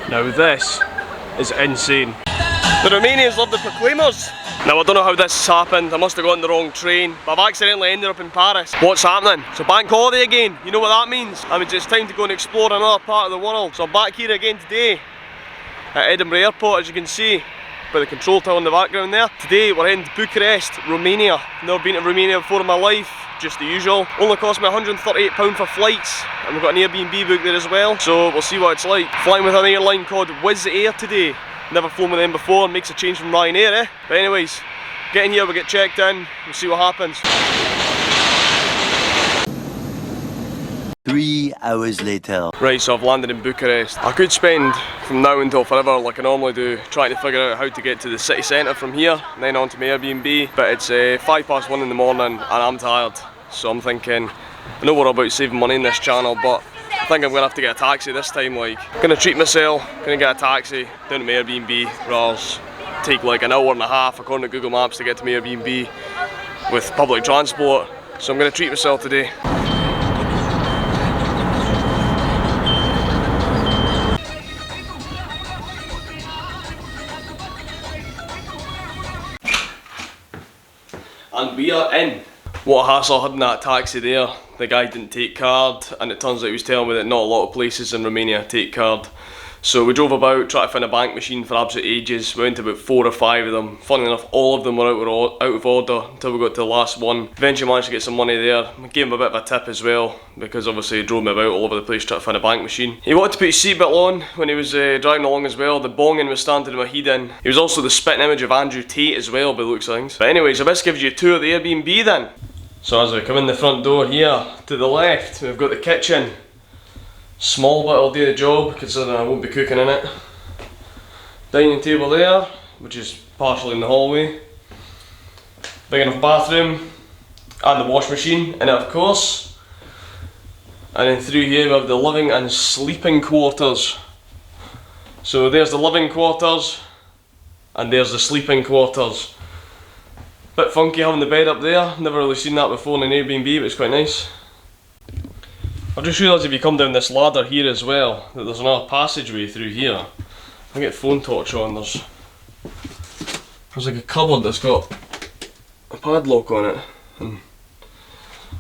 Now this is insane. The Romanians love the Proclaimers. Now I don't know how this has happened, I must have got on the wrong train, but I've accidentally ended up in Paris. What's happening? It's a bank holiday again, you know what that means? I mean, it's time to go and explore another part of the world. So I'm back here again today at Edinburgh Airport, as you can see by the control tower in the background there. Today we're heading to Bucharest, Romania. Never been to Romania before in my life, just the usual. Only cost me £138 for flights, and we've got an Airbnb booked there as well, so we'll see what it's like. Flying with an airline called Wizz Air today. Never flown with them before, makes a change from Ryanair, eh? But anyways, get in here, we'll get checked in, we'll see what happens. 3 hours later. Right, so I've landed in Bucharest. I could spend from now until forever, like I normally do, trying to figure out how to get to the city centre from here, and then on to my Airbnb, but it's 1:05 in the morning and I'm tired. So I'm thinking, I know we're about saving money in this channel, but I think I'm going to have to get a taxi this time. Like, gonna treat myself, gonna get a taxi down to my Airbnb, rather take like an hour and a half according to Google Maps to get to my Airbnb with public transport. So I'm gonna treat myself today. And we are in. What a hassle I had in that taxi there. The guy didn't take card, and it turns out he was telling me that not a lot of places in Romania take card. So we drove about, tried to find a bank machine for absolute ages. We went to about 4 or 5 of them. Funnily enough, all of them were out of order until we got to the last one. Eventually managed to get some money there. I gave him a bit of a tip as well, because obviously he drove me about all over the place trying to find a bank machine. He wanted to put his seatbelt on when he was driving along as well. The bonging was starting to do my heat in. He was also the spitting image of Andrew Tate as well, by the looks of things. But anyways, so this gives you a tour of the Airbnb then. So as we come in the front door here, to the left, we've got the kitchen. Small but it'll do the job, considering I won't be cooking in it. Dining table there, which is partially in the hallway. Big enough bathroom, and the wash machine in it of course. And then through here we have the living and sleeping quarters. So there's the living quarters, and there's the sleeping quarters. Bit funky having the bed up there, never really seen that before in an Airbnb, but it's quite nice. I've just realised if you come down this ladder here as well, that there's another passageway through here. I get phone torch on, there's like a cupboard that's got a padlock on it, and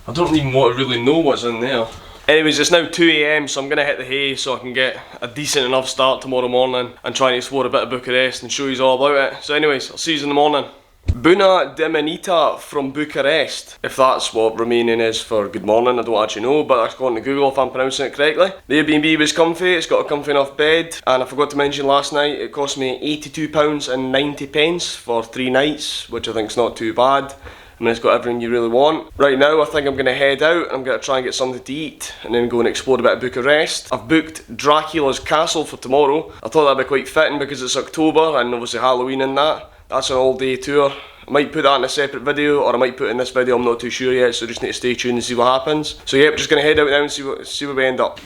I don't even want to really know what's in there. Anyways, it's now 2 AM, so I'm going to hit the hay so I can get a decent enough start tomorrow morning and try and explore a bit of Bucharest and show you all about it. So anyways, I'll see you in the morning. Bună dimineața from Bucharest, if that's what Romanian is for good morning. I don't actually know, but that's according to Google if I'm pronouncing it correctly. The Airbnb was comfy, it's got a comfy enough bed, and I forgot to mention last night it cost me £82.90 for 3 nights, which I think is not too bad. I mean, it's got everything you really want. Right now I think I'm going to head out, I'm going to try and get something to eat and then go and explore a bit of Bucharest. I've booked Dracula's Castle for tomorrow. I thought that'd be quite fitting because it's October and obviously Halloween and that. That's an all-day tour. I might put that in a separate video, or I might put it in this video, I'm not too sure yet, so just need to stay tuned and see what happens. So yeah, we're just going to head out now and see where we end up.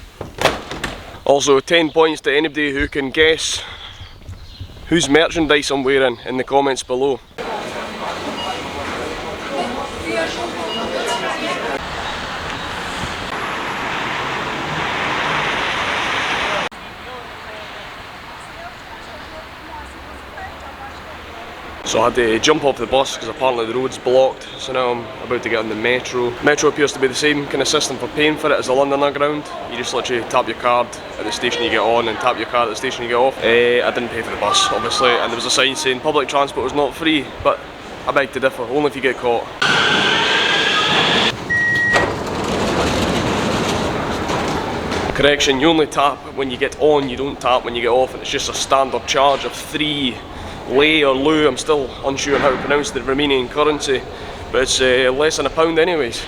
Also, 10 points to anybody who can guess whose merchandise I'm wearing in the comments below. So I had to jump off the bus because apparently the road's blocked, so now I'm about to get on the metro. Metro appears to be the same kind of system for paying for it as the London Underground. You just literally tap your card at the station you get on and tap your card at the station you get off. I didn't pay for the bus, obviously, and there was a sign saying public transport was not free, but I beg to differ, only if you get caught. Correction, you only tap when you get on, you don't tap when you get off, and it's just a standard charge of 3 lei or leu. I'm still unsure on how to pronounce the Romanian currency, but it's less than £1 anyways.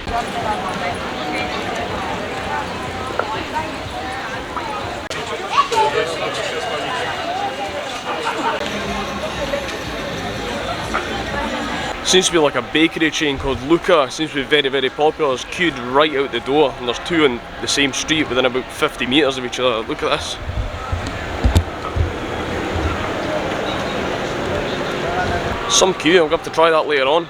Seems to be like a bakery chain called Luca. Seems to be very, very popular. It's queued right out the door, and there's 2 on the same street within about 50 metres of each other. Look at this. Some queue, I'm going to have to try that later on.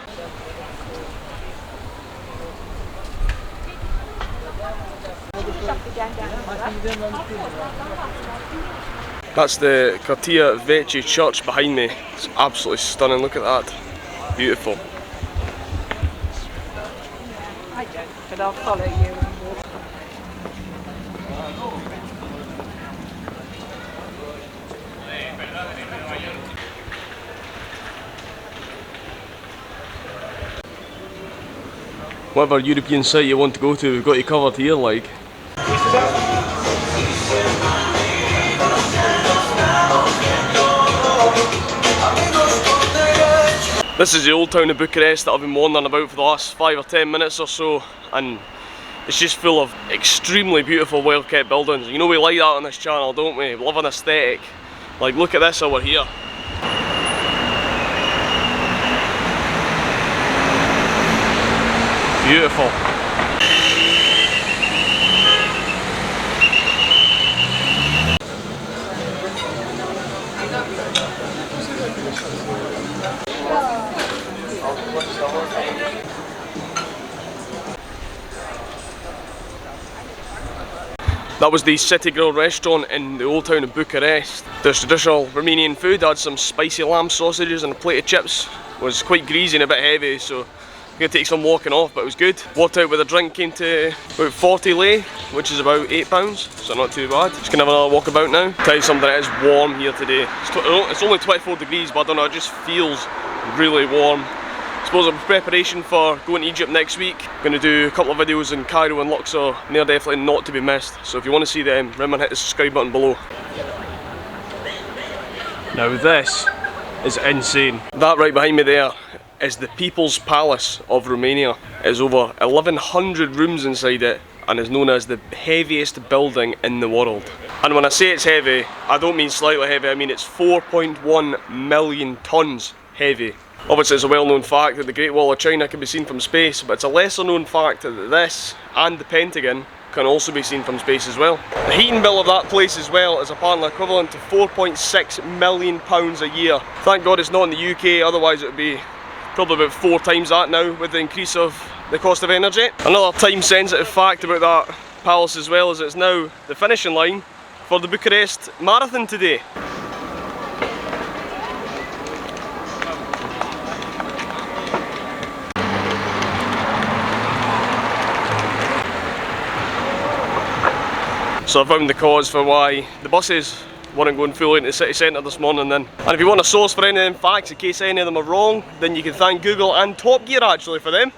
That's the Cortia Vecchi church behind me. It's absolutely stunning, look at that. Beautiful. I don't, but I'll follow you and walk. Whatever European site you want to go to, we've got you covered here, like. This is the old town of Bucharest that I've been wandering about for the last 5 or 10 minutes or so, and it's just full of extremely beautiful, well-kept buildings. You know we like that on this channel, don't we? We love an aesthetic. Like, look at this over here. Beautiful. That was the City Grill restaurant in the old town of Bucharest. There's traditional Romanian food. I had some spicy lamb sausages and a plate of chips. It was quite greasy and a bit heavy, so I'm going to take some walking off, but it was good. Walked out with a drink, came to about 40 lei, which is about £8, so not too bad. Just going to have another walk about now. Tell you something, it is warm here today. It's only 24 degrees, but I don't know, it just feels really warm. I suppose in preparation for going to Egypt next week, I'm going to do a couple of videos in Cairo and Luxor, and they're definitely not to be missed. So if you want to see them, remember to hit the subscribe button below. Now this is insane. That right behind me there is the People's Palace of Romania. It has over 1,100 rooms inside it and is known as the heaviest building in the world. And when I say it's heavy, I don't mean slightly heavy, I mean it's 4.1 million tons heavy. Obviously it's a well-known fact that the Great Wall of China can be seen from space, but it's a lesser known fact that this and the Pentagon can also be seen from space as well. The heating bill of that place as well is apparently equivalent to £4.6 million a year. Thank God it's not in the UK, otherwise it would be probably about 4 times that now with the increase of the cost of energy. Another time sensitive fact about that palace as well is it's now the finishing line for the Bucharest Marathon today. So I found the cause for why the buses weren't going fully into the city centre this morning then. And if you want a source for any of them facts, in case any of them are wrong, then you can thank Google and Top Gear actually for them.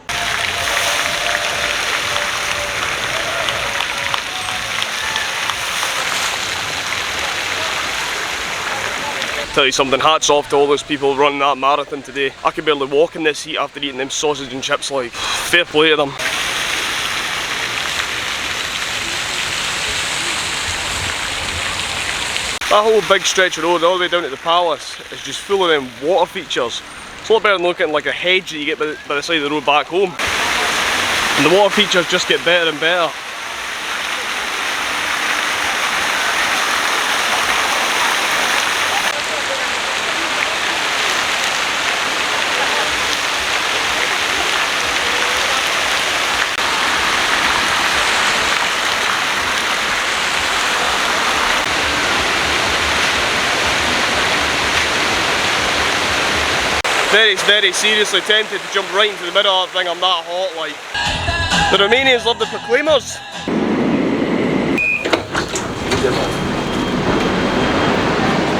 Tell you something, hats off to all those people running that marathon today. I could barely walk in this heat after eating them sausage and chips, like, fair play to them. That whole big stretch of road all the way down to the palace is just full of them water features. It's a lot better than looking at like a hedge that you get by the side of the road back home. And the water features just get better and better. Very seriously tempted to jump right into the middle of that thing, I'm that hot like. The Romanians love the proclaimers.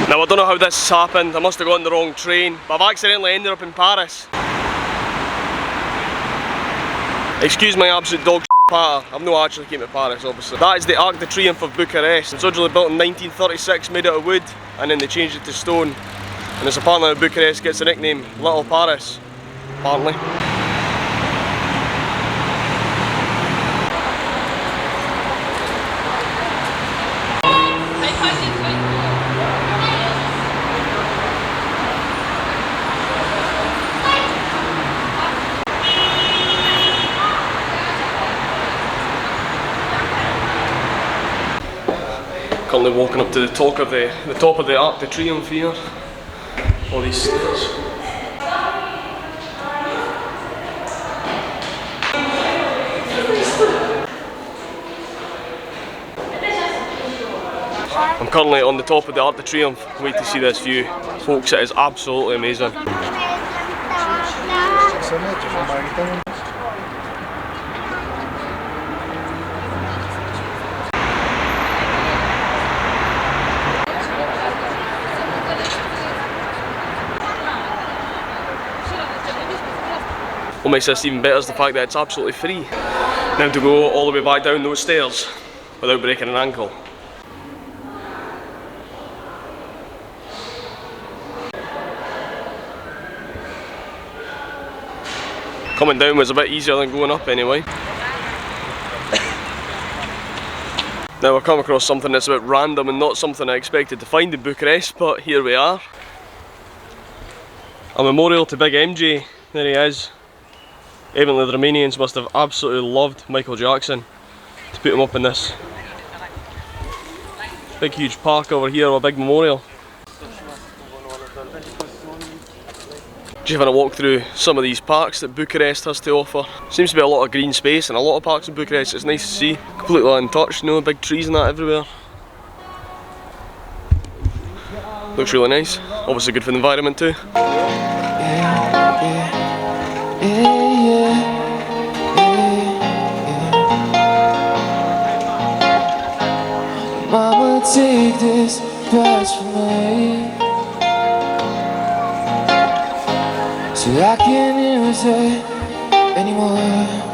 Now I don't know how this has happened, I must have gotten the wrong train, but I've accidentally ended up in Paris. Excuse my absolute dog patter, I've not actually came to Paris obviously. That is the Arc de Triomphe of Bucharest. It's originally built in 1936, made out of wood, and then they changed it to stone. And it's apparently how Bucharest gets the nickname Little Paris, apparently. Currently walking up to the top of the Arc de Triomphe here. All these stairs. I'm currently on the top of the Arc de Triomphe. Wait to see this view. Folks, it is absolutely amazing. What makes this even better is the fact that it's absolutely free. Now to go all the way back down those stairs without breaking an ankle. Coming down was a bit easier than going up anyway. Now I've come across something that's a bit random and not something I expected to find in Bucharest, but here we are. A memorial to Big MJ, there he is. Evidently the Romanians must have absolutely loved Michael Jackson to put him up in this big huge park over here, a big memorial. Just having a walk through some of these parks that Bucharest has to offer. Seems to be a lot of green space and a lot of parks in Bucharest. It's nice to see. Completely untouched, you know, big trees and that everywhere. Looks really nice. Obviously good for the environment too. Mama, take this prize from me, so I can't use it anymore.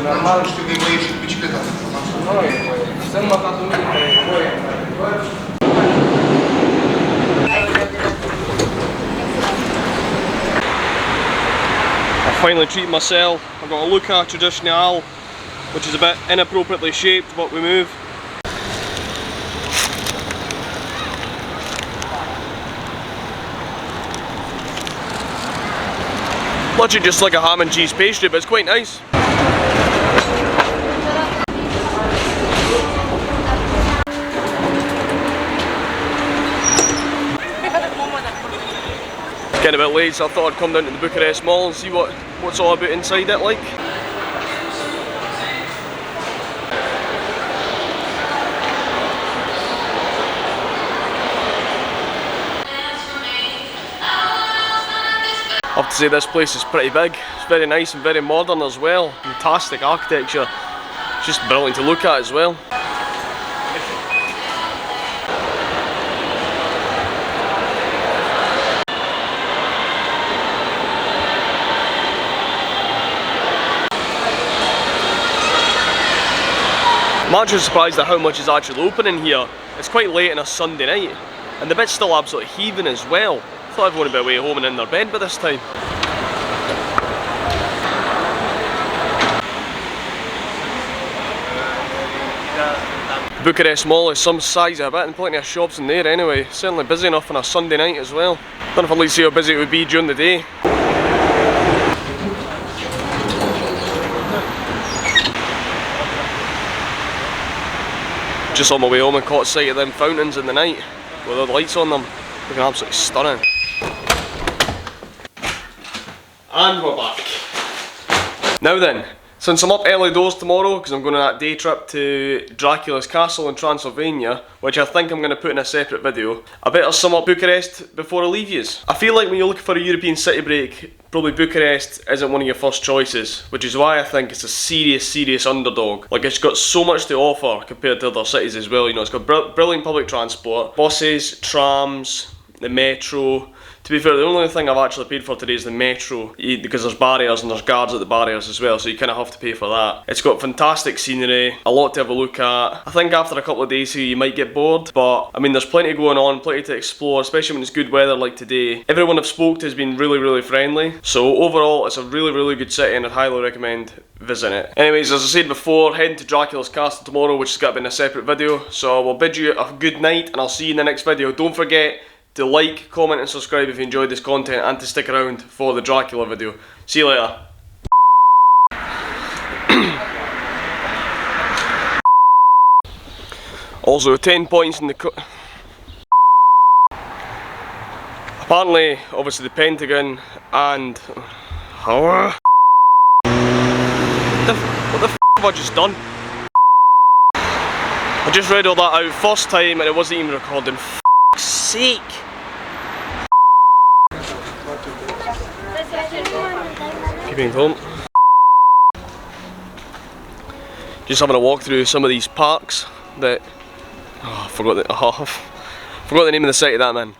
Normal, știu că voi ieși cu bicicleta. I finally treated myself. I've got a Luca Traditional, which is a bit inappropriately shaped, but we move. Literally just like a ham and cheese pastry, but it's quite nice. It's getting a bit late, so I thought I'd come down to the Bucharest Mall and see what's all about inside it like. I have to say this place is pretty big. It's very nice and very modern as well. Fantastic architecture. It's just brilliant to look at as well. I'm actually surprised at how much is actually open in here. It's quite late on a Sunday night, and the bit's still absolutely heaving as well. I thought everyone would be away home and in their bed by this time. Bucharest Mall is some size of a bit and plenty of shops in there anyway. Certainly busy enough on a Sunday night as well. Don't know if I'd like to see how busy it would be during the day. Just on my way home and caught sight of them fountains in the night with all the lights on them. Looking absolutely stunning. And we're back. Now then, since I'm up early doors tomorrow because I'm going on that day trip to Dracula's castle in Transylvania, which I think I'm going to put in a separate video, I better sum up Bucharest before I leave yous. I feel like when you're looking for a European city break, probably Bucharest isn't one of your first choices, which is why I think it's a serious underdog. Like, it's got so much to offer compared to other cities as well. You know, it's got brilliant public transport, buses, trams, the metro. To be fair, the only thing I've actually paid for today is the metro, because there's barriers and there's guards at the barriers as well, so you kind of have to pay for that. It's got fantastic scenery, a lot to have a look at. I think after a couple of days here you might get bored, but I mean there's plenty going on, plenty to explore, especially when it's good weather like today. Everyone I've spoke to has been really friendly, so overall it's a really good city and I'd highly recommend visiting it. Anyways, as I said before, heading to Dracula's castle tomorrow, which is going to be in a separate video, so I will bid you a good night and I'll see you in the next video. Don't forget to like, comment and subscribe if you enjoyed this content, and to stick around for the Dracula video. See you later. Also 10 points in the apparently, obviously the Pentagon and what the f have I just done? I just read all that out first time and it wasn't even recording. F***'s sake! Keeping home. Just having a walk through some of these parks that I forgot the name of the site of that, man.